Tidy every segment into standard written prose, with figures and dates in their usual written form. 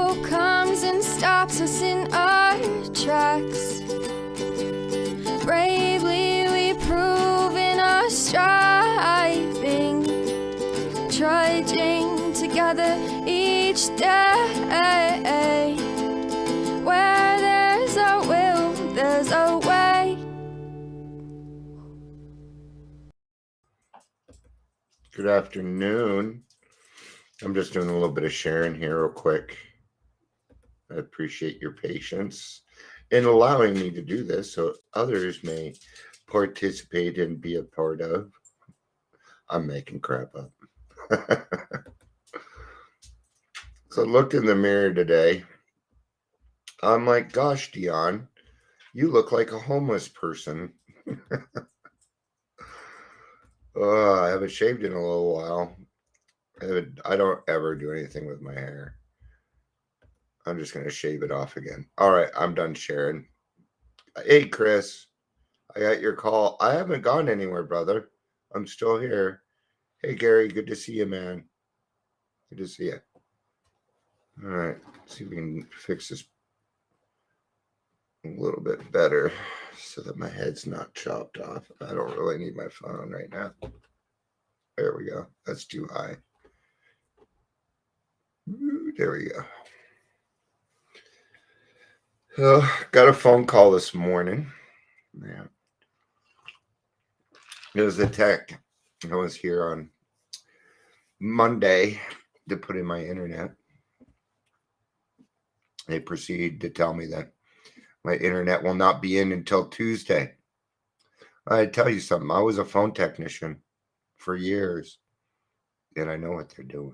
hero comes and stops us in our tracks. Bravely we prove in our striving, trudging together each day. Where there's a will, there's a way. Good afternoon. I'm just doing a little bit of sharing here real quick. I appreciate your patience in allowing me to do this so others may participate and be a part of. I'm making crap up. So I looked in the mirror today. I'm like, gosh, Dion, you look like a homeless person. I haven't shaved in a little while. I don't ever do anything with my hair. I'm just going to shave it off again. All right, I'm done sharing. Hey, Chris, I got your call. I haven't gone anywhere, brother. I'm still here. Hey, Gary, good to see you, man. Good to see you. All right, see if we can fix this a little bit better so that my head's not chopped off. I don't really need my phone right now. There we go. That's too high. There we go. Got a phone call this morning. Yeah. It was a tech. I was here on Monday to put in my internet. They proceeded to tell me that my internet will not be in until Tuesday. I tell you something. I was a phone technician for years, and I know what they're doing.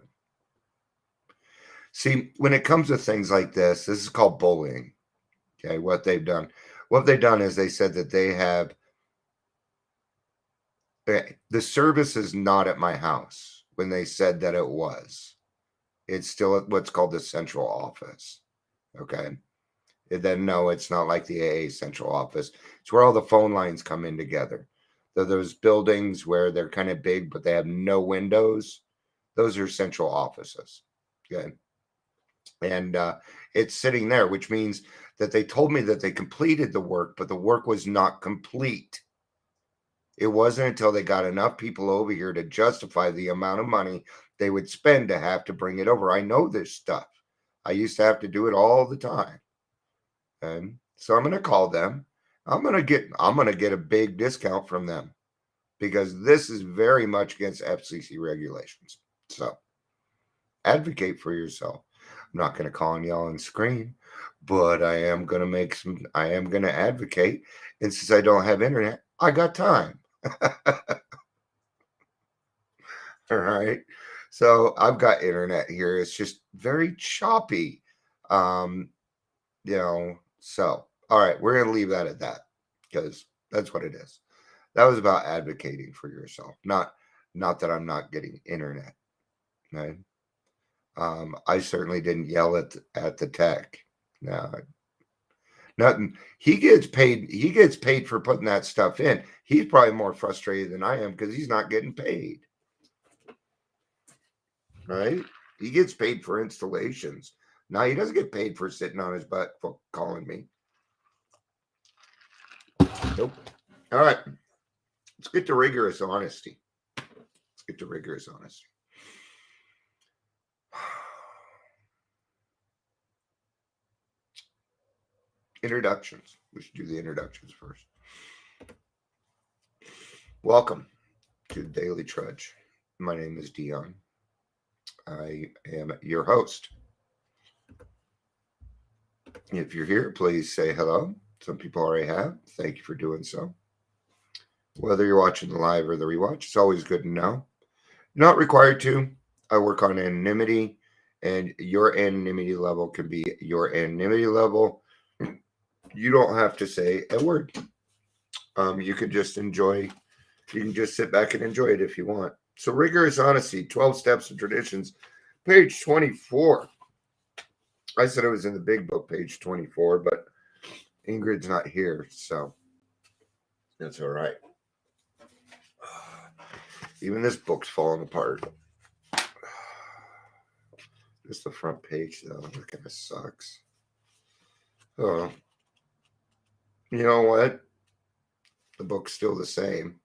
See, when it comes to things like this is called bullying. Okay, what they've done is they said that they have the service is not at my house when they said that it was. It's still at what's called the central office. Okay. And then no, it's not like the AA central office. It's where all the phone lines come in together. Those buildings where they're kind of big, but they have no windows. Those are central offices. Okay. And it's sitting there, which means that they told me that they completed the work, but the work was not complete. It wasn't until they got enough people over here to justify the amount of money they would spend to have to bring it over. I know this stuff. I used to have to do it all the time. And so I'm going to call them. I'm going to get a big discount from them because this is very much against FCC regulations. So advocate for yourself. I'm not going to call and yell and scream, but I am going to advocate. And since I don't have internet, I got time. All right. So I've got internet here. It's just very choppy. So all right, we're gonna leave that at that because that's what it is. That was about advocating for yourself, not that I'm not getting internet. Right? I certainly didn't yell at the tech. No, nothing. He gets paid for putting that stuff in. He's probably more frustrated than I am because he's not getting paid. Right? He gets paid for installations. Now he doesn't get paid for sitting on his butt for calling me. Nope. All right. Let's get to rigorous honesty. Introductions. We should do the introductions first. Welcome to Daily Trudge. My name is Dion. I am your host. If you're here, please say hello. Some people already have. Thank you for doing so. Whether you're watching the live or the rewatch, it's always good to know. Not required to. I work on anonymity, and your anonymity level can be your anonymity level. You don't have to say a word. You can just enjoy. You can just sit back and enjoy it if you want. So, rigorous honesty, 12 steps and traditions, page 24. I said it was in the big book, page 24, but Ingrid's not here, so that's all right. Even this book's falling apart. Just the front page, though. That kind of sucks. Oh, you know what? The book's still the same.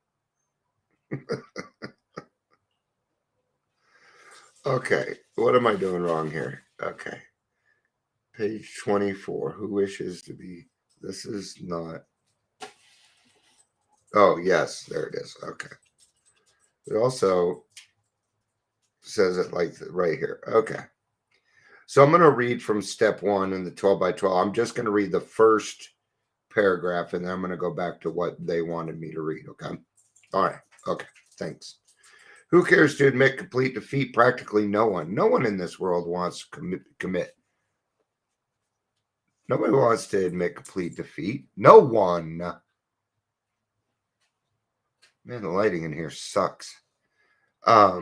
Okay, what am I doing wrong here? Okay. Page 24. Who wishes to be? This is not. Oh, yes, there it is. Okay. It also says it like right here. Okay. So I'm going to read from step 1 in the 12 by 12. I'm just going to read the first paragraph and then I'm going to go back to what they wanted me to read. Okay. All right. Okay. Thanks. Who cares to admit complete defeat? Practically no one. No one in this world wants to commit. Nobody wants to admit complete defeat. No one. Man, the lighting in here sucks. Yeah,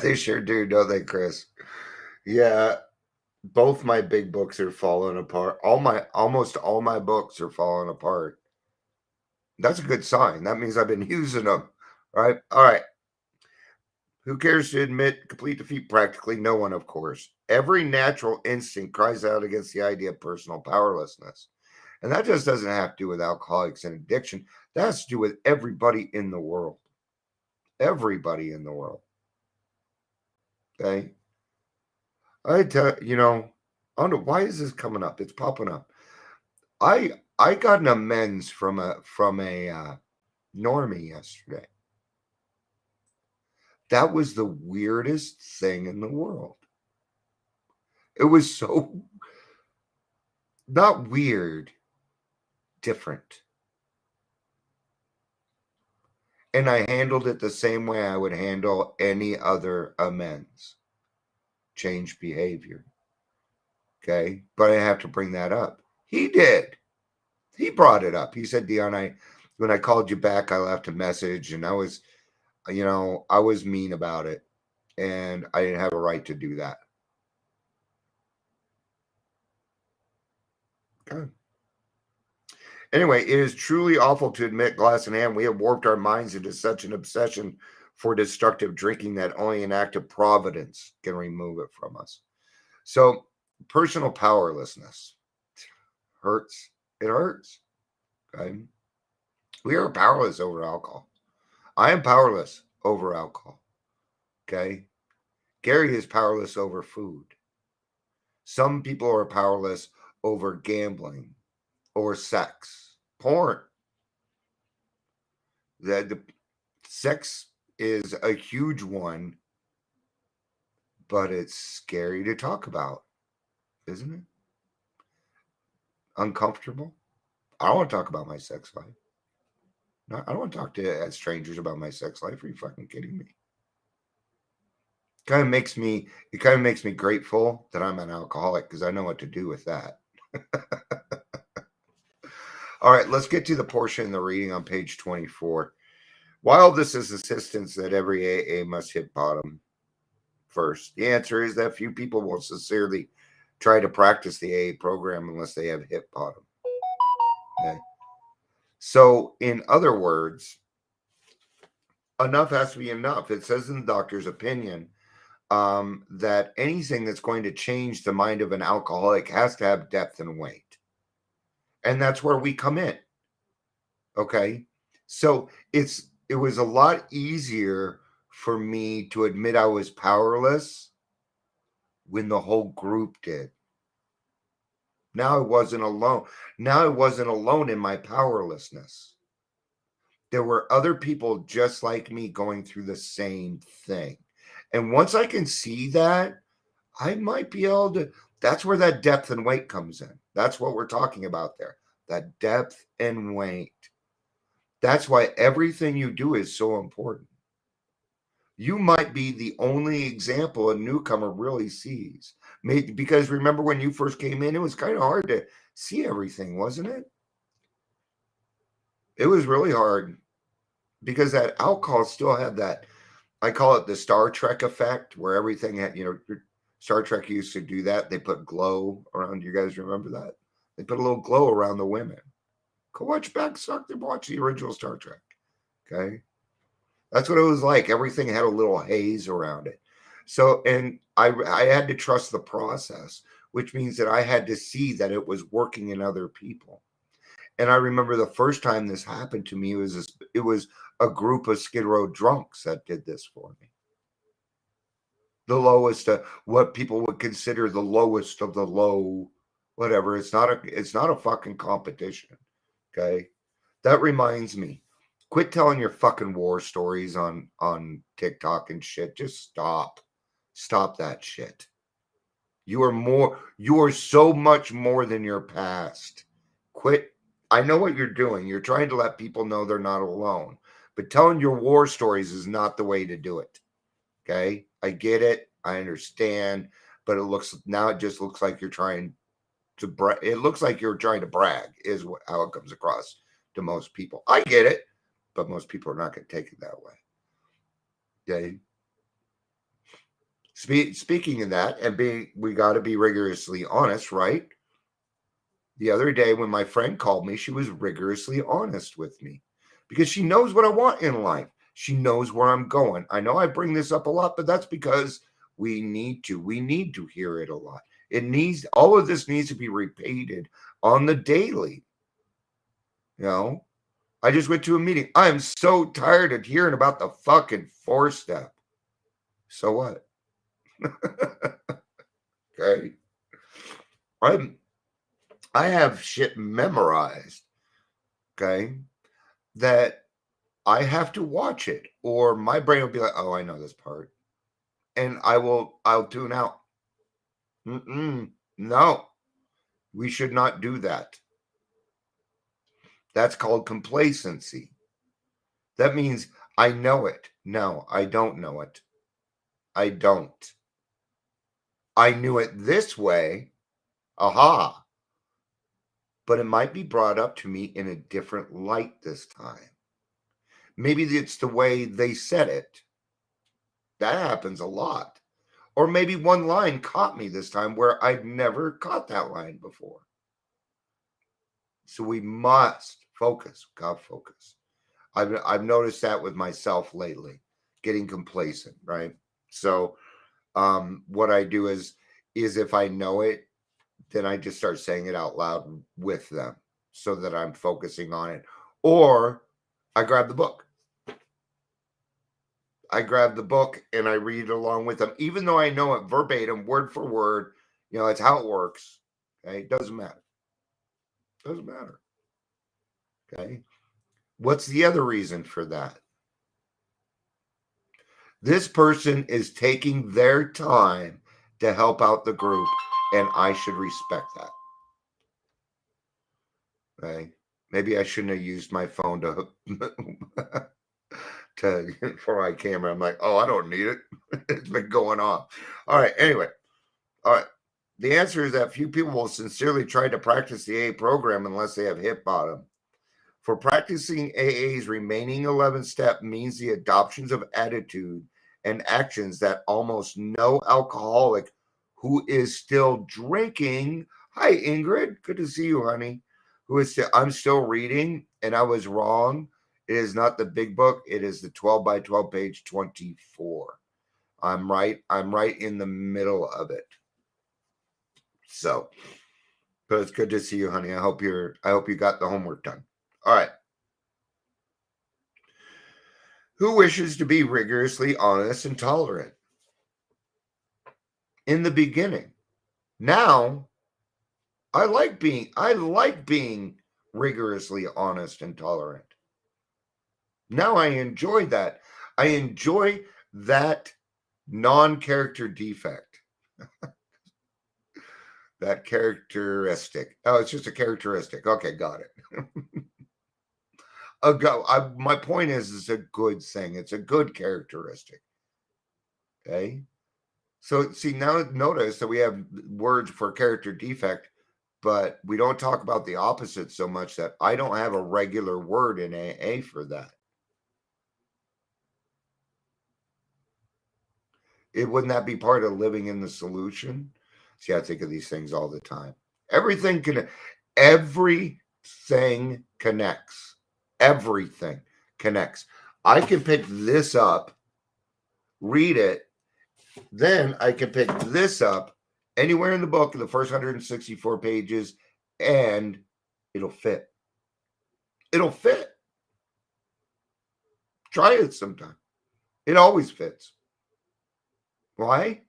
they sure do, don't they, Chris? Yeah, both my big books are falling apart. Almost all my books are falling apart. That's a good sign. That means I've been using them. Right? All right. Who cares to admit complete defeat? Practically no one, of course. Every natural instinct cries out against the idea of personal powerlessness. And that just doesn't have to do with alcoholics and addiction. That has to do with everybody in the world. Everybody in the world. Okay. I tell I don't know why is this coming up. It's popping up. I got an amends from a normie yesterday. That was the weirdest thing in the world. It was so not weird, different. And I handled it the same way I would handle any other amends. Change behavior. Okay. But I have to bring that up. He did. He brought it up. He said, Dion, when I called you back, I left a message and I was mean about it. And I didn't have a right to do that. Okay. Anyway, it is truly awful to admit, glass in hand, we have warped our minds into such an obsession for destructive drinking that only an act of providence can remove it from us. So, personal powerlessness hurts. It hurts. Okay. We are powerless over alcohol. I am powerless over alcohol. Okay. Gary is powerless over food. Some people are powerless over gambling or sex, porn. The sex is a huge one, but it's scary to talk about, isn't it? Uncomfortable. I don't want to talk about my sex life. No, I don't want to talk to strangers about my sex life. Are you fucking kidding me? It kind of makes me grateful that I'm an alcoholic because I know what to do with that. All right, let's get to the portion in the reading on page 24. While this is insistence that every AA must hit bottom first, the answer is that few people will sincerely try to practice the AA program unless they have hit bottom. Okay. So, in other words, enough has to be enough. It says in the doctor's opinion that anything that's going to change the mind of an alcoholic has to have depth and weight. And that's where we come in. Okay. So it was a lot easier for me to admit I was powerless when the whole group did. Now I wasn't alone. Now I wasn't alone in my powerlessness. There were other people just like me going through the same thing. And once I can see that, I might be able to. That's where that depth and weight comes in. That's what we're talking about there. That depth and weight. That's why everything you do is so important. You might be the only example a newcomer really sees. Because remember when you first came in, it was kind of hard to see everything, wasn't it? It was really hard because that alcohol still had that, I call it the Star Trek effect, where everything had, Star Trek used to do that. They put glow around. You guys remember that? They put a little glow around the women. Go watch back, suck. Watch the original Star Trek. Okay. That's what it was like. Everything had a little haze around it. So, and I had to trust the process, which means that I had to see that it was working in other people. And I remember the first time this happened to me, it was a group of Skid Row drunks that did this for me. The lowest, what people would consider the lowest of the low, whatever. It's not a fucking competition. Okay. That reminds me, quit telling your fucking war stories on TikTok and shit. Just stop. Stop that shit. You are so much more than your past. Quit. I know what you're doing. You're trying to let people know they're not alone. But telling your war stories is not the way to do it. Okay? I get it. I understand, but it just looks like you're trying to it looks like you're trying to brag is how it comes across to most people. I get it, but most people are not going to take it that way. Okay. Speaking of that, and we got to be rigorously honest, right? The other day when my friend called me, she was rigorously honest with me because she knows what I want in life. She knows where I'm going. I know I bring this up a lot, but that's because we need to hear it a lot. All of this needs to be repeated on the daily. You know, I just went to a meeting. I am so tired of hearing about the fucking 4-step. So what? Okay. I have shit memorized. Okay. That I have to watch it, or my brain will be like, "Oh, I know this part," and I'll tune out. No, we should not do that. That's called complacency. That means I know it. No, I don't know it. I don't. I knew it this way. Aha. But it might be brought up to me in a different light this time. Maybe it's the way they said it. That happens a lot. Or maybe one line caught me this time where I'd never caught that line before. So we must focus. God, focus. I've noticed that with myself lately, getting complacent, right? So what I do is if I know it, then I just start saying it out loud with them so that I'm focusing on it. Or I grab the book. I grab the book and I read it along with them, even though I know it verbatim, word for word. You know, it's how it works. Okay, it doesn't matter. Doesn't matter. Okay. What's the other reason for that? This person is taking their time to help out the group, and I should respect that. Okay. Maybe I shouldn't have used my phone to for my camera. I'm like, oh, I don't need it. It's been going off. All right. Anyway. All right. The answer is that few people will sincerely try to practice the AA program unless they have hit bottom. For practicing AA's remaining 11 step means the adoptions of attitude and actions that almost no alcoholic who is still drinking. Hi, Ingrid. Good to see you, honey. I'm still reading, and I was wrong. It is not the big book. It is the 12 by 12 page 24. I'm right. I'm right in the middle of it. So, but it's good to see you, honey. I hope you got the homework done. All right. Who wishes to be rigorously honest and tolerant? In the beginning. Now, I like being rigorously honest and tolerant. Now I enjoy that. I enjoy that non-character defect. That characteristic. Oh, it's just a characteristic. Okay, got it. My point is, it's a good thing. It's a good characteristic. Okay. So see, now notice that we have words for character defect, but we don't talk about the opposite so much that I don't have a regular word in AA for that. Wouldn't that be part of living in the solution? See, I think of these things all the time. Everything connects. Everything connects. I can pick this up, read it, then I can pick this up anywhere in the book in the first 164 pages, and it'll fit. It'll fit. Try it sometime. It always fits. Why?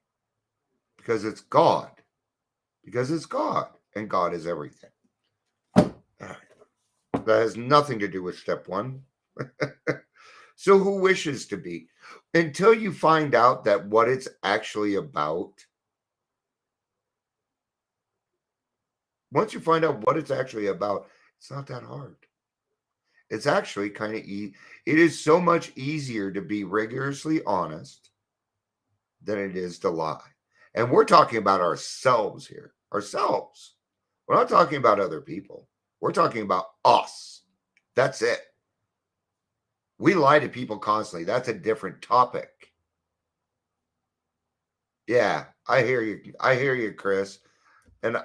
Because it's God. Because it's God, and God is everything. All right. That has nothing to do with step one. So who wishes to be? Until you find out that what it's actually about, once you find out what it's actually about, it's not that hard. It's actually kind of it is so much easier to be rigorously honest than it is to lie. And we're talking about ourselves here. Ourselves. We're not talking about other people. We're talking about us. That's it. We lie to people constantly. That's a different topic. Yeah, I hear you. I hear you, Chris. And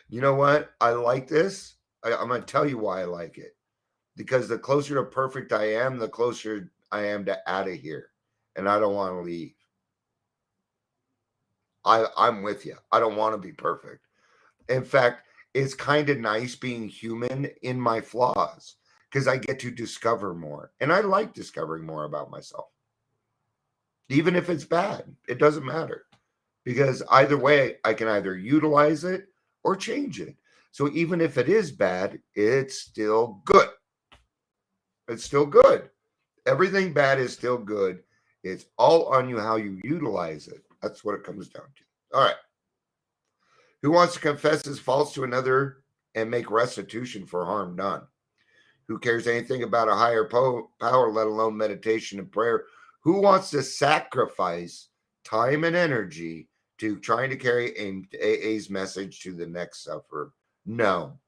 you know what? I like this. I'm going to tell you why I like it. Because the closer to perfect I am, the closer I am to out of here. And I don't want to leave. I'm with you. I don't want to be perfect. In fact, it's kind of nice being human in my flaws because I get to discover more. And I like discovering more about myself. Even if it's bad, it doesn't matter because either way, I can either utilize it or change it. So even if it is bad, it's still good. It's still good. Everything bad is still good. It's all on you how you utilize it. That's what it comes down to. All right. Who wants to confess his faults to another and make restitution for harm done? Who cares anything about a higher power, let alone meditation and prayer? Who wants to sacrifice time and energy to trying to carry AA's message to the next sufferer? No.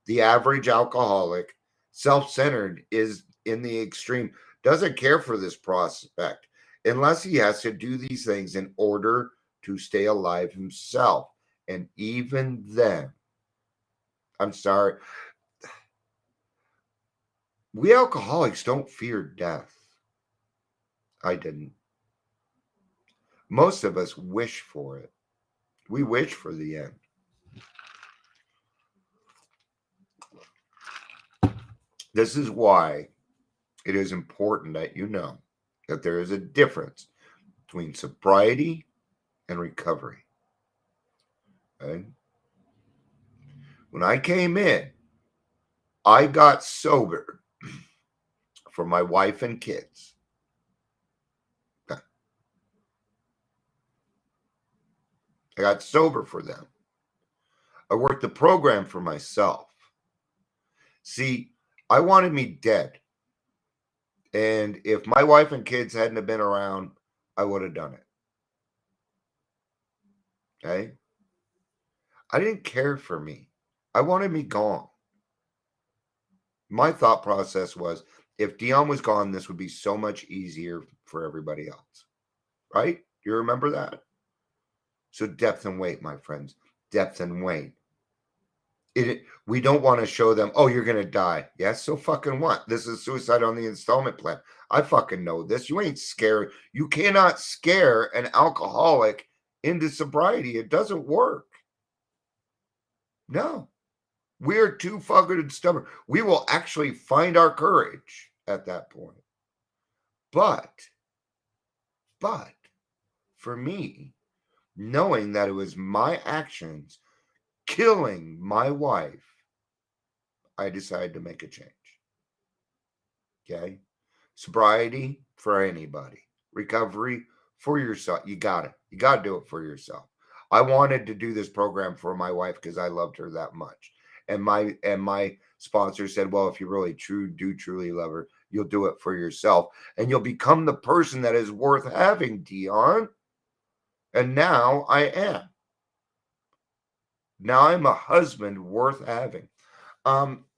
The average alcoholic, self-centered, is in the extreme, doesn't care for this prospect unless he has to do these things in order to stay alive himself. And even then, I'm sorry, we alcoholics don't fear death. I didn't. Most of us wish for it. We wish for the end. This is why it is important that you know that there is a difference between sobriety and recovery. Okay? When I came in, I got sober for my wife and kids. Okay? I got sober for them. I worked the program for myself. See, I wanted me dead. And if my wife and kids hadn't have been around, I would have done it. Okay? I didn't care for me. I wanted me gone. My thought process was if Dion was gone, this would be so much easier for everybody else. Right? You remember that? So depth and weight, my friends. Depth and weight. We don't want to show them, oh, you're going to die. Yes, so fucking what? This is suicide on the installment plan. I fucking know this. You ain't scared. You cannot scare an alcoholic into sobriety. It doesn't work. No. We're too fucking stubborn. We will actually find our courage at that point. But for me, knowing that it was my actions killing my wife, I decided to make a change. Okay? Sobriety for anybody. Recovery for yourself. You got it. You got to do it for yourself. I wanted to do this program for my wife because I loved her that much. And my sponsor said, well, if you really do truly love her, you'll do it for yourself. And you'll become the person that is worth having, Dion. And now I am. Now I'm a husband worth having.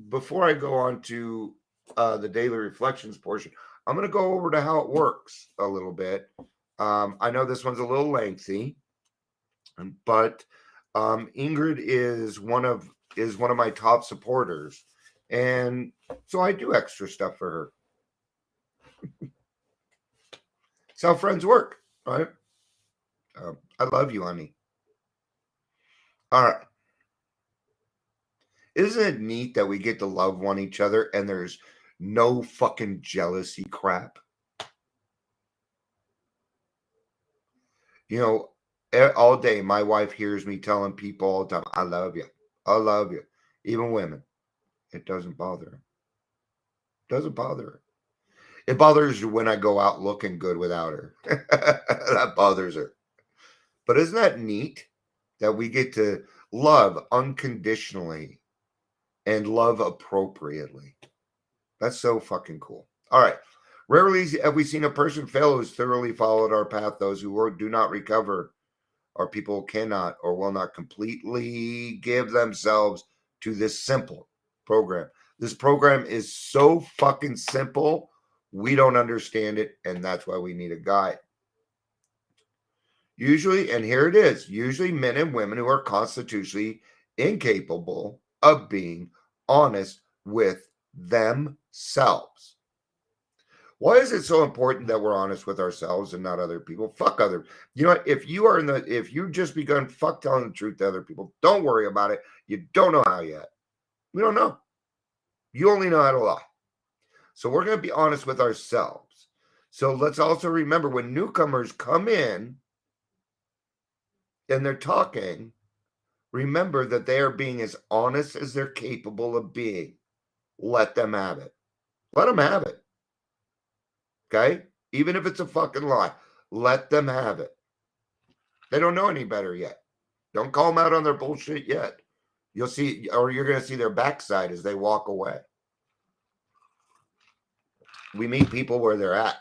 Before I go on to the daily reflections portion, I'm going to go over to how it works a little bit. I know this one's a little lengthy, but Ingrid is one of my top supporters, and so I do extra stuff for her. It's how friends work, right? I love you, honey. All right. Isn't it neat that we get to love one each other and there's no fucking jealousy crap? You know, all day my wife hears me telling people all the time, I love you. I love you. Even women. It doesn't bother her. Doesn't bother her. It bothers her when I go out looking good without her. That bothers her. But isn't that neat that we get to love unconditionally and love appropriately? That's so fucking cool. All right. Rarely have we seen a person fail who's thoroughly followed our path. Those who do not recover are people who cannot or will not completely give themselves to this simple program. This program is so fucking simple. We don't understand it, and that's why we need a guide. Usually, and here it is, usually men and women who are constitutionally incapable of being honest with themselves. Why is it so important that we're honest with ourselves and not other people? Fuck other. You know what? If you've just begun fuck telling the truth to other people, don't worry about it. You don't know how yet. We don't know. You only know how to lie. So we're going to be honest with ourselves. So let's also remember when newcomers come in and they're talking, remember that they are being as honest as they're capable of being. Let them have it. Let them have it. Okay? Even if it's a fucking lie, let them have it. They don't know any better yet. Don't call them out on their bullshit yet. You'll see, or you're going to see their backside as they walk away. We meet people where they're at.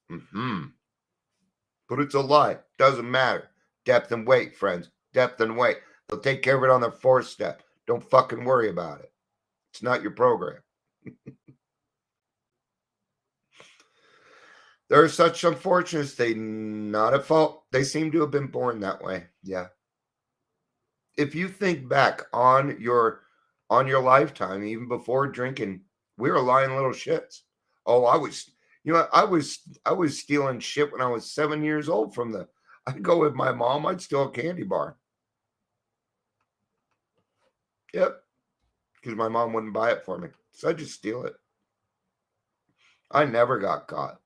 But it's a lie. Doesn't matter. Depth and weight, friends. Depth and weight. They'll take care of it on their fourth step. Don't fucking worry about it. It's not your program. There are such unfortunates. They not at fault. They seem to have been born that way. Yeah. If you think back on your lifetime, even before drinking, we were lying little shits. Oh, I was stealing shit when I was 7 years old I'd go with my mom, I'd steal a candy bar. Yep. Because my mom wouldn't buy it for me. So I'd just steal it. I never got caught.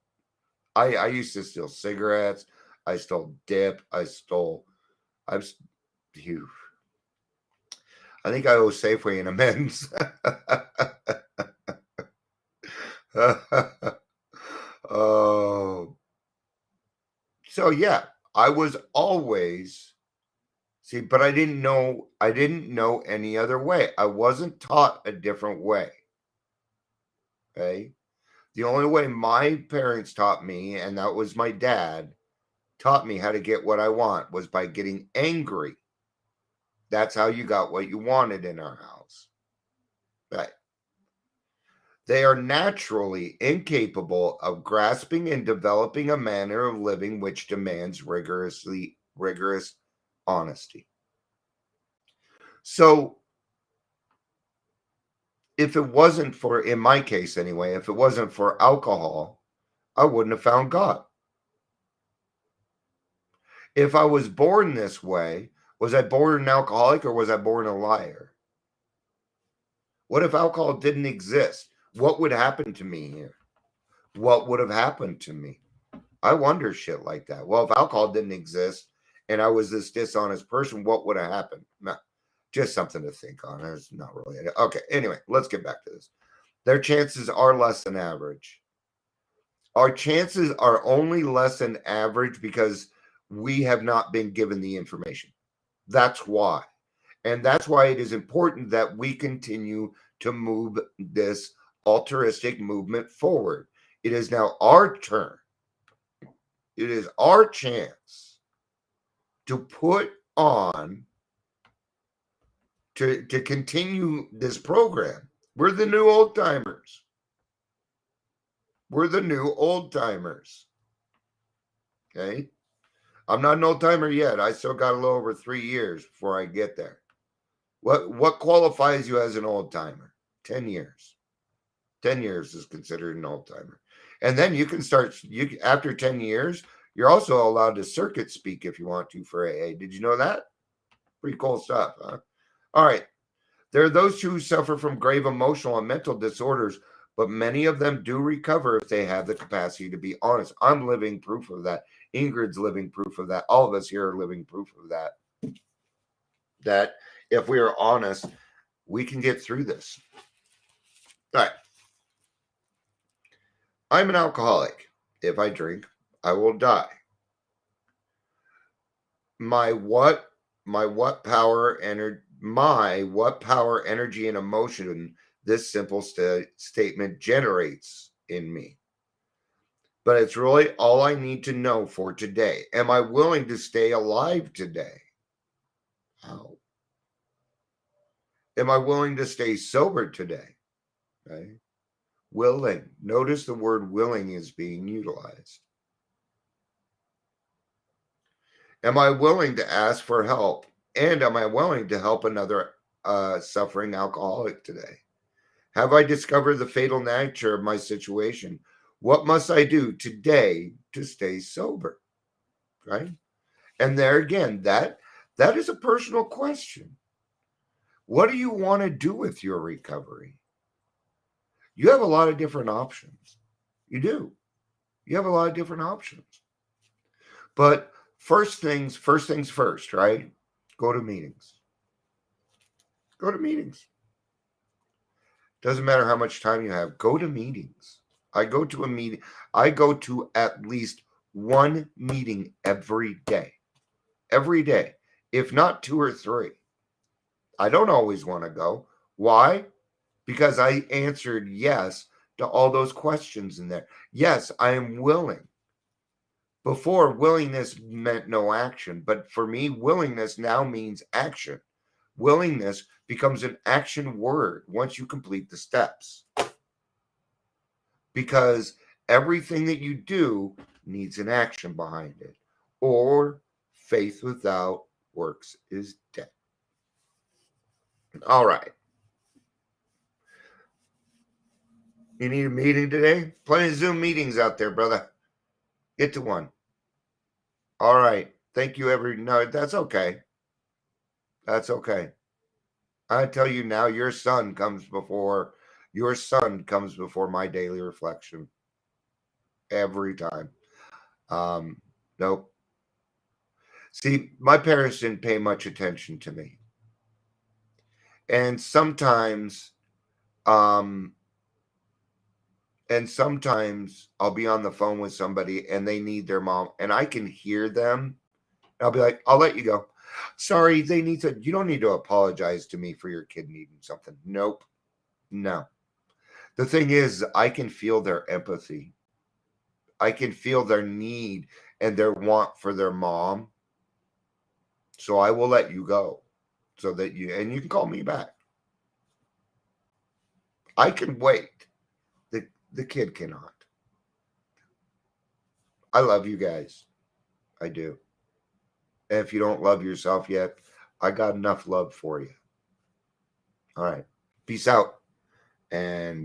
I used to steal cigarettes. I stole dip. I think I owe Safeway an amends. Oh. So yeah, I was always but I didn't know any other way. I wasn't taught a different way. Okay. The only way my parents taught me, and that was my dad, taught me how to get what I want was by getting angry. That's how you got what you wanted in our house. Right. They are naturally incapable of grasping and developing a manner of living which demands rigorous honesty. So if it wasn't for, in my case anyway, if it wasn't for alcohol, I wouldn't have found God. If I was born this way, was I born an alcoholic or was I born a liar? What if alcohol didn't exist? What would happen to me here? What would have happened to me? I wonder shit like that. Well, if alcohol didn't exist and I was this dishonest person, what would have happened? No, just something to think on. It's not really. Okay, anyway, let's get back to this. Their chances are less than average. Our chances are only less than average because we have not been given the information. That's why. And that's why it is important that we continue to move this altruistic movement forward. It is now our turn. It is our chance to put on, to continue this program. We're the new old timers. We're the new old timers. Okay. I'm not an old timer yet. I still got a little over 3 years before I get there. What qualifies you as an old timer? 10 years. 10 years is considered an old timer. And then you can start, after 10 years, you're also allowed to circuit speak if you want to for AA. Did you know that? Pretty cool stuff, huh? All right. There are those who suffer from grave emotional and mental disorders, but many of them do recover if they have the capacity to be honest. I'm living proof of that. Ingrid's living proof of that. All of us here are living proof of that. That if we are honest, we can get through this. All right. I'm an alcoholic. If I drink, I will die. My what power, energy, and emotion this simple statement generates in me. But it's really all I need to know for today. Am I willing to stay alive today? How? Am I willing to stay sober today? Right? Willing. Notice the word willing is being utilized. Am I willing to ask for help? And am I willing to help another suffering alcoholic today? Have I discovered the fatal nature of my situation? What must I do today to stay sober? Right? And there again, that is a personal question. What do you want to do with your recovery? You have a lot of different options. You do. You have a lot of different options. But first things first, right? Go to meetings. Go to meetings. Doesn't matter how much time you have. Go to meetings. I go to a meeting. I go to at least one meeting every day. Every day. If not 2 or 3. I don't always want to go. Why? Because I answered yes to all those questions in there. Yes, I am willing. Before, willingness meant no action. But for me, willingness now means action. Willingness becomes an action word once you complete the steps. Because everything that you do needs an action behind it. Or faith without works is dead. All right. You need a meeting today? Plenty of Zoom meetings out there, brother. Get to one. All right. Thank you, No, that's okay. That's okay. I tell you now, your son comes before my daily reflection. Every time. Nope. See, my parents didn't pay much attention to me. And sometimes I'll be on the phone with somebody and they need their mom and I can hear them. I'll be like, I'll let you go. Sorry, you don't need to apologize to me for your kid needing something. Nope. No. The thing is, I can feel their empathy. I can feel their need and their want for their mom. So I will let you go so that you can call me back. I can wait. The kid cannot. I love you guys. I do. And if you don't love yourself yet, I got enough love for you. All right. Peace out. And